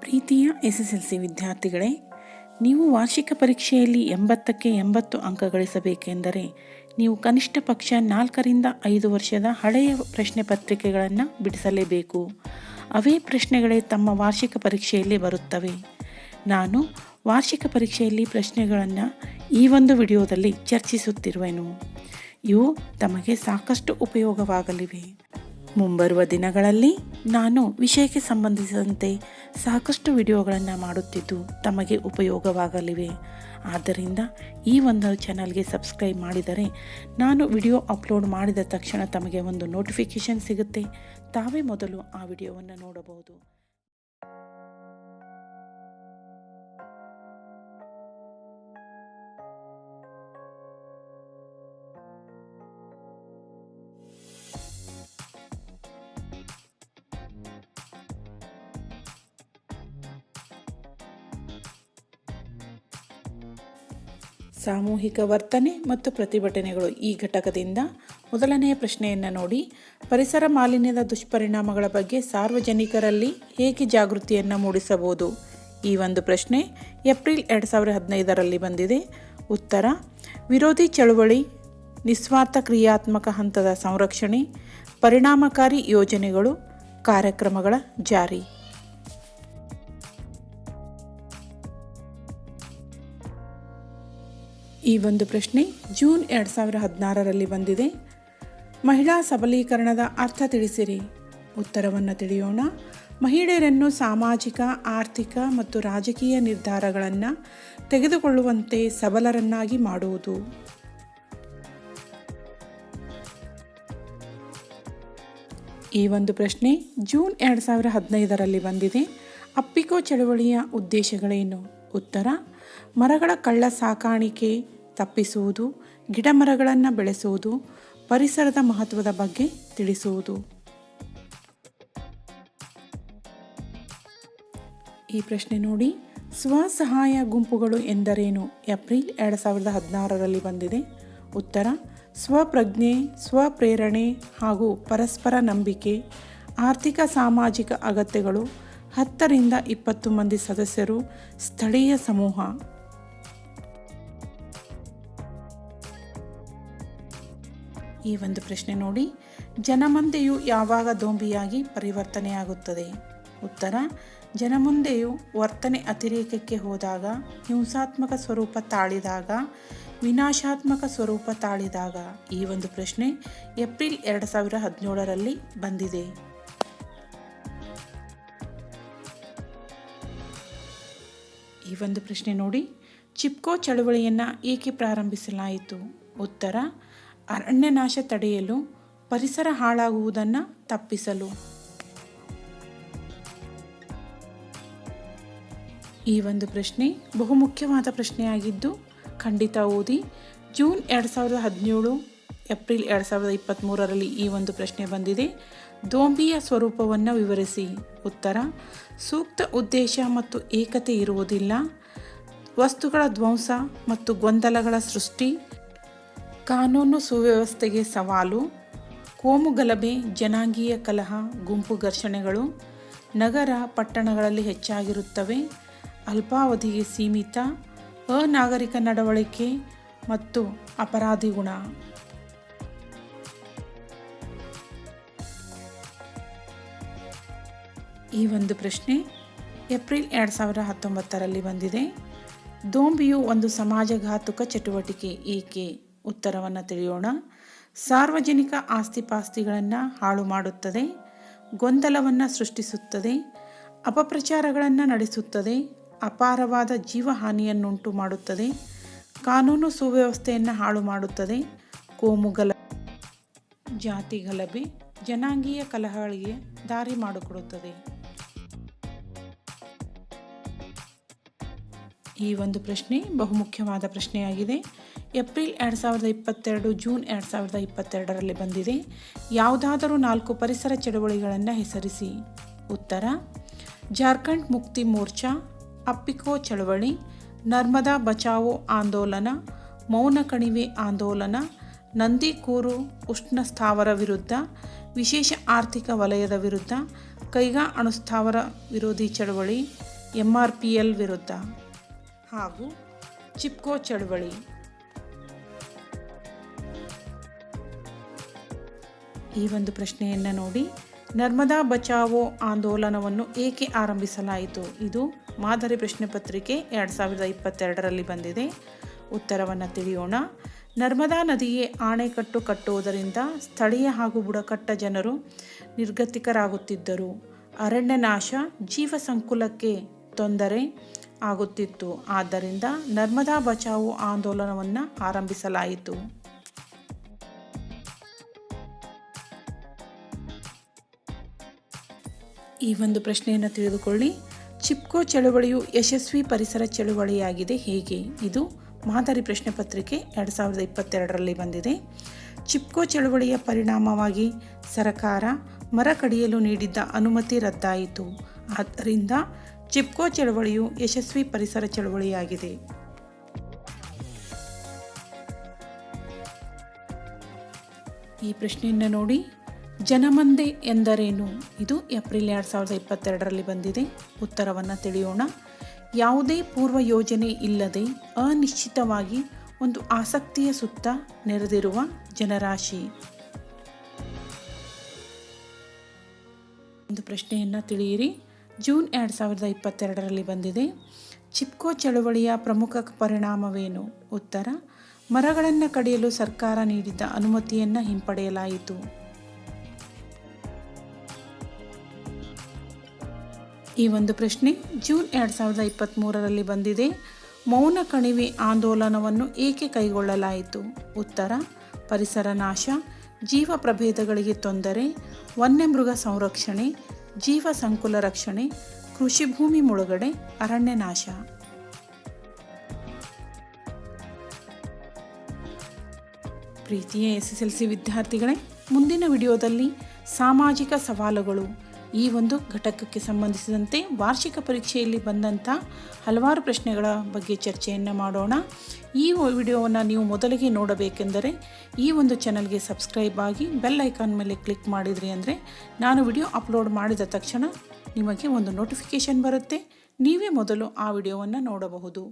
ಪ್ರೀತಿಯ SSLC ವಿದ್ಯಾರ್ಥಿಗಳೇ, ನೀವು ವಾರ್ಷಿಕ ಪರೀಕ್ಷೆಯಲ್ಲಿ 80ಕ್ಕೆ 80 ಅಂಕ ಗಳಿಸಬೇಕೆಂದರೆ ನೀವು ಕನಿಷ್ಠ ಪಕ್ಷ 4ರಿಂದ 5 ವರ್ಷದ ಹಳೆಯ ಪ್ರಶ್ನೆ ಪತ್ರಿಕೆಗಳನ್ನು ಬಿಡಿಸಲೇಬೇಕು. ಅವೇ ಪ್ರಶ್ನೆಗಳೇ ತಮ್ಮ ವಾರ್ಷಿಕ ಪರೀಕ್ಷೆಯಲ್ಲಿ ಬರುತ್ತವೆ. ನಾನು ವಾರ್ಷಿಕ ಪರೀಕ್ಷೆಯಲ್ಲಿ ಪ್ರಶ್ನೆಗಳನ್ನು ಈ ಒಂದು ವಿಡಿಯೋದಲ್ಲಿ ಚರ್ಚಿಸುತ್ತಿರುವೆನು. ಇವು ತಮಗೆ ಸಾಕಷ್ಟು ಉಪಯೋಗವಾಗಲಿವೆ. ಮುಂಬರುವ ದಿನಗಳಲ್ಲಿ ನಾನು ವಿಷಯಕ್ಕೆ ಸಂಬಂಧಿಸಿದಂತೆ ಸಾಕಷ್ಟು ವಿಡಿಯೋಗಳನ್ನು ಮಾಡುತ್ತಿದ್ದು ತಮಗೆ ಉಪಯೋಗವಾಗಲಿವೆ. ಆದ್ದರಿಂದ ಈ ಒಂದು ಚಾನಲ್ಗೆ ಸಬ್ಸ್ಕ್ರೈಬ್ ಮಾಡಿದರೆ ನಾನು ವಿಡಿಯೋ ಅಪ್ಲೋಡ್ ಮಾಡಿದ ತಕ್ಷಣ ತಮಗೆ ಒಂದು ನೋಟಿಫಿಕೇಷನ್ ಸಿಗುತ್ತೆ. ತಾವೇ ಮೊದಲು ಆ ವಿಡಿಯೋವನ್ನು ನೋಡಬಹುದು. ಸಾಮೂಹಿಕ ವರ್ತನೆ ಮತ್ತು ಪ್ರತಿಭಟನೆಗಳು ಈ ಘಟಕದಿಂದ ಮೊದಲನೆಯ ಪ್ರಶ್ನೆಯನ್ನು ನೋಡಿ. ಪರಿಸರ ಮಾಲಿನ್ಯದ ದುಷ್ಪರಿಣಾಮಗಳ ಬಗ್ಗೆ ಸಾರ್ವಜನಿಕರಲ್ಲಿ ಹೇಗೆ ಜಾಗೃತಿಯನ್ನು ಮೂಡಿಸಬಹುದು? ಈ ಒಂದು ಪ್ರಶ್ನೆ ಏಪ್ರಿಲ್ 2015ರಲ್ಲಿ ಬಂದಿದೆ. ಉತ್ತರ: ವಿರೋಧಿ ಚಳುವಳಿ, ನಿಸ್ವಾರ್ಥ ಕ್ರಿಯಾತ್ಮಕ ಹಂತದ ಸಂರಕ್ಷಣೆ, ಪರಿಣಾಮಕಾರಿ ಯೋಜನೆಗಳು, ಕಾರ್ಯಕ್ರಮಗಳ ಜಾರಿ. ಈ ಒಂದು ಪ್ರಶ್ನೆ ಜೂನ್ 2016ರಲ್ಲಿ ಬಂದಿದೆ. ಮಹಿಳಾ ಸಬಲೀಕರಣದ ಅರ್ಥ ತಿಳಿಸಿರಿ. ಉತ್ತರವನ್ನು ತಿಳಿಯೋಣ. ಮಹಿಳೆಯರನ್ನು ಸಾಮಾಜಿಕ, ಆರ್ಥಿಕ ಮತ್ತು ರಾಜಕೀಯ ನಿರ್ಧಾರಗಳನ್ನು ತೆಗೆದುಕೊಳ್ಳುವಂತೆ ಸಬಲರನ್ನಾಗಿ ಮಾಡುವುದು. ಈ ಒಂದು ಪ್ರಶ್ನೆ ಜೂನ್ 2015ರಲ್ಲಿ ಬಂದಿದೆ. ಅಪ್ಪಿಕೋ ಚಳವಳಿಯ ಉದ್ದೇಶಗಳೇನು? ಉತ್ತರ: ಮರಗಳ ಕಳ್ಳ ಸಾಕಾಣಿಕೆ ತಪ್ಪಿಸುವುದು, ಗಿಡ ಮರಗಳನ್ನು ಬೆಳೆಸುವುದು, ಪರಿಸರದ ಮಹತ್ವದ ಬಗ್ಗೆ ತಿಳಿಸುವುದು. ಈ ಪ್ರಶ್ನೆ ನೋಡಿ. ಸ್ವಸಹಾಯ ಗುಂಪುಗಳು ಎಂದರೇನು? ಏಪ್ರಿಲ್ 2016ರಲ್ಲಿ ಬಂದಿದೆ. ಉತ್ತರ: ಸ್ವಪ್ರಜ್ಞೆ, ಸ್ವಪ್ರೇರಣೆ ಹಾಗೂ ಪರಸ್ಪರ ನಂಬಿಕೆ, ಆರ್ಥಿಕ ಸಾಮಾಜಿಕ ಅಗತ್ಯಗಳು, 10ರಿಂದ 20 ಮಂದಿ ಸದಸ್ಯರು, ಸ್ಥಳೀಯ ಸಮೂಹ. ಈ ಒಂದು ಪ್ರಶ್ನೆ ನೋಡಿ. ಜನಮಂದೆಯು ಯಾವಾಗ ದೋಂಬಿಯಾಗಿ ಪರಿವರ್ತನೆಯಾಗುತ್ತದೆ? ಉತ್ತರ: ಜನಮಂದೆಯು ವರ್ತನೆ ಅತಿರೇಕಕ್ಕೆ ಹೋದಾಗ, ಹಿಂಸಾತ್ಮಕ ಸ್ವರೂಪ ತಾಳಿದಾಗ, ವಿನಾಶಾತ್ಮಕ ಸ್ವರೂಪ ತಾಳಿದಾಗ. ಈ ಒಂದು ಪ್ರಶ್ನೆ ಏಪ್ರಿಲ್ 2017ರಲ್ಲಿ ಬಂದಿದೆ. ಈ ಒಂದು ಪ್ರಶ್ನೆ ನೋಡಿ. ಚಿಪ್ಕೋ ಚಳವಳಿಯನ್ನು ಏಕೆ ಪ್ರಾರಂಭಿಸಲಾಯಿತು? ಉತ್ತರ: ಅರಣ್ಯನಾಶ ತಡೆಯಲು, ಪರಿಸರ ಹಾಳಾಗುವುದನ್ನು ತಪ್ಪಿಸಲು. ಈ ಒಂದು ಪ್ರಶ್ನೆ ಬಹುಮುಖ್ಯವಾದ ಪ್ರಶ್ನೆಯಾಗಿದ್ದು ಖಂಡಿತ ಓದಿ. ಜೂನ್ 2017, ಏಪ್ರಿಲ್ 2023ರಲ್ಲಿ ಈ ಒಂದು ಪ್ರಶ್ನೆ ಬಂದಿದೆ. ದೋಂಬಿಯ ಸ್ವರೂಪವನ್ನು ವಿವರಿಸಿ. ಉತ್ತರ: ಸೂಕ್ತ ಉದ್ದೇಶ ಮತ್ತು ಏಕತೆ ಇರುವುದಿಲ್ಲ, ವಸ್ತುಗಳ ಧ್ವಂಸ ಮತ್ತು ಗೊಂದಲಗಳ ಸೃಷ್ಟಿ, ಕಾನೂನು ಸುವ್ಯವಸ್ಥೆಗೆ ಸವಾಲು, ಕೋಮು ಗಲಭೆ, ಜನಾಂಗೀಯ ಕಲಹ, ಗುಂಪು ಘರ್ಷಣೆಗಳು, ನಗರ ಪಟ್ಟಣಗಳಲ್ಲಿ ಹೆಚ್ಚಾಗಿರುತ್ತವೆ, ಅಲ್ಪಾವಧಿಗೆ ಸೀಮಿತ, ಅನಾಗರಿಕ ನಡವಳಿಕೆ ಮತ್ತು ಅಪರಾಧಿ ಗುಣ. ಈ ಒಂದು ಪ್ರಶ್ನೆ ಏಪ್ರಿಲ್ 2019ರಲ್ಲಿ ಬಂದಿದೆ. ದೋಂಬಿಯು ಒಂದು ಸಮಾಜಘಾತುಕ ಚಟುವಟಿಕೆ ಏಕೆ? ಉತ್ತರವನ್ನು ತಿಳಿಯೋಣ. ಸಾರ್ವಜನಿಕ ಆಸ್ತಿಪಾಸ್ತಿಗಳನ್ನು ಹಾಳು ಮಾಡುತ್ತದೆ, ಗೊಂದಲವನ್ನು ಸೃಷ್ಟಿಸುತ್ತದೆ, ಅಪಪ್ರಚಾರಗಳನ್ನು ನಡೆಸುತ್ತದೆ, ಅಪಾರವಾದ ಜೀವಹಾನಿಯನ್ನುಂಟು ಮಾಡುತ್ತದೆ, ಕಾನೂನು ಸುವ್ಯವಸ್ಥೆಯನ್ನು ಹಾಳು ಮಾಡುತ್ತದೆ, ಕೋಮು ಗಲಭೆ, ಜಾತಿ ಗಲಭೆ, ಜನಾಂಗೀಯ ಕಲಹಗಳಿಗೆ ದಾರಿ ಮಾಡಿಕೊಡುತ್ತದೆ. ಈ ಒಂದು ಪ್ರಶ್ನೆ ಬಹುಮುಖ್ಯವಾದ ಪ್ರಶ್ನೆಯಾಗಿದೆ. ಏಪ್ರಿಲ್ 2022, ಜೂನ್ 2022ರಲ್ಲಿ ಬಂದಿದೆ. ಯಾವುದಾದರೂ 4 ಪರಿಸರ ಚಳವಳಿಗಳನ್ನು ಹೆಸರಿಸಿ. ಉತ್ತರ: ಜಾರ್ಖಂಡ್ ಮುಕ್ತಿ ಮೋರ್ಚಾ, ಅಪ್ಪಿಕೋ ಚಳವಳಿ, ನರ್ಮದಾ ಬಚಾವೋ ಆಂದೋಲನ, ಮೌನ ಕಣಿವೆ ಆಂದೋಲನ, ನಂದಿಕೂರು ಉಷ್ಣ ಸ್ಥಾವರ ವಿರುದ್ಧ, ವಿಶೇಷ ಆರ್ಥಿಕ ವಲಯದ ವಿರುದ್ಧ, ಕೈಗಾ ಅಣುಸ್ಥಾವರ ವಿರೋಧಿ ಚಳವಳಿ, MRPL ವಿರುದ್ಧ ಹಾಗೂ ಚಿಪ್ಕೋ ಚಳವಳಿ. ಈ ಒಂದು ಪ್ರಶ್ನೆಯನ್ನು ನೋಡಿ. ನರ್ಮದಾ ಬಚಾವೋ ಆಂದೋಲನವನ್ನು ಏಕೆ ಆರಂಭಿಸಲಾಯಿತು? ಇದು ಮಾದರಿ ಪ್ರಶ್ನೆ ಪತ್ರಿಕೆ 2022ರಲ್ಲಿ ಬಂದಿದೆ. ಉತ್ತರವನ್ನು ತಿಳಿಯೋಣ. ನರ್ಮದಾ ನದಿಗೆ ಆಣೆಕಟ್ಟು ಕಟ್ಟುವುದರಿಂದ ಸ್ಥಳೀಯ ಹಾಗೂ ಬುಡಕಟ್ಟ ಜನರು ನಿರ್ಗತಿಕರಾಗುತ್ತಿದ್ದರು. ಅರಣ್ಯ ನಾಶ ಜೀವ ಸಂಕುಲಕ್ಕೆ ತೊಂದರೆ ಆಗುತ್ತಿತ್ತು. ಆದ್ದರಿಂದ ನರ್ಮದಾ ಬಚಾವೋ ಆಂದೋಲನವನ್ನು ಆರಂಭಿಸಲಾಯಿತು. ಈ ಒಂದು ಪ್ರಶ್ನೆಯನ್ನು ತಿಳಿದುಕೊಳ್ಳಿ. ಚಿಪ್ಕೋ ಚಳುವಳಿಯು ಯಶಸ್ವಿ ಪರಿಸರ ಚಳುವಳಿಯಾಗಿದೆ ಹೇಗೆ? ಇದು ಮಾದರಿ ಪ್ರಶ್ನೆ ಪತ್ರಿಕೆ 2022ರಲ್ಲಿ ಬಂದಿದೆ. ಚಿಪ್ಕೋ ಚಳುವಳಿಯ ಪರಿಣಾಮವಾಗಿ ಸರ್ಕಾರ ಮರ ಕಡಿಯಲು ನೀಡಿದ್ದ ಅನುಮತಿ ರದ್ದಾಯಿತು. ಆದ್ದರಿಂದ ಚಿಪ್ಕೋ ಚಳುವಳಿಯು ಯಶಸ್ವಿ ಪರಿಸರ ಚಳುವಳಿಯಾಗಿದೆ. ಈ ಪ್ರಶ್ನೆಯನ್ನು ನೋಡಿ. ಜನಮಂದೆ ಎಂದರೇನು? ಇದು ಏಪ್ರಿಲ್ 2022ರಲ್ಲಿ ಬಂದಿದೆ. ಉತ್ತರವನ್ನು ತಿಳಿಯೋಣ. ಯಾವುದೇ ಪೂರ್ವ ಯೋಜನೆ ಇಲ್ಲದೆ ಅನಿಶ್ಚಿತವಾಗಿ ಒಂದು ಆಸಕ್ತಿಯ ಸುತ್ತ ನೆರೆದಿರುವ ಜನರಾಶಿ. ಒಂದು ಪ್ರಶ್ನೆಯನ್ನು ತಿಳಿಯಿರಿ. ಜೂನ್ 2022ರಲ್ಲಿ ಬಂದಿದೆ. ಚಿಪ್ಕೋ ಚಳುವಳಿಯ ಪ್ರಮುಖ ಪರಿಣಾಮವೇನು? ಉತ್ತರ: ಮರಗಳನ್ನು ಕಡಿಯಲು ಸರ್ಕಾರ ನೀಡಿದ್ದ ಅನುಮತಿಯನ್ನು ಹಿಂಪಡೆಯಲಾಯಿತು. ಈ ಒಂದು ಪ್ರಶ್ನೆ ಜೂನ್ 2023ರಲ್ಲಿ ಬಂದಿದೆ. ಮೌನ ಕಣಿವೆ ಆಂದೋಲನವನ್ನು ಏಕೆ ಕೈಗೊಳ್ಳಲಾಯಿತು? ಉತ್ತರ: ಪರಿಸರ ನಾಶ, ಜೀವ ಪ್ರಭೇದಗಳಿಗೆ ತೊಂದರೆ, ವನ್ಯಮೃಗ ಸಂರಕ್ಷಣೆ, ಜೀವ ಸಂಕುಲ ರಕ್ಷಣೆ, ಕೃಷಿ ಭೂಮಿ ಮುಳುಗಡೆ, ಅರಣ್ಯ ನಾಶ. ಪ್ರೀತಿಯ SSLC ವಿದ್ಯಾರ್ಥಿಗಳೇ, ಮುಂದಿನ ವಿಡಿಯೋದಲ್ಲಿ ಸಾಮಾಜಿಕ ಸವಾಲುಗಳು ಈ ಒಂದು ಘಟಕಕ್ಕೆ ಸಂಬಂಧಿಸಿದಂತೆ ವಾರ್ಷಿಕ ಪರೀಕ್ಷೆಯಲ್ಲಿ ಬಂದಂಥ ಹಲವಾರು ಪ್ರಶ್ನೆಗಳ ಬಗ್ಗೆ ಚರ್ಚೆಯನ್ನು ಮಾಡೋಣ. ಈ ವಿಡಿಯೋವನ್ನು ನೀವು ಮೊದಲಿಗೆ ನೋಡಬೇಕೆಂದರೆ ಈ ಒಂದು ಚಾನಲ್ಗೆ ಸಬ್ಸ್ಕ್ರೈಬ್ ಆಗಿ ಬೆಲ್ ಐಕಾನ್ ಮೇಲೆ ಕ್ಲಿಕ್ ಮಾಡಿದ್ರಿ ಅಂದರೆ ನಾನು ವಿಡಿಯೋ ಅಪ್ಲೋಡ್ ಮಾಡಿದ ತಕ್ಷಣ ನಿಮಗೆ ಒಂದು ನೋಟಿಫಿಕೇಷನ್ ಬರುತ್ತೆ. ನೀವೇ ಮೊದಲು ಆ ವಿಡಿಯೋವನ್ನು ನೋಡಬಹುದು.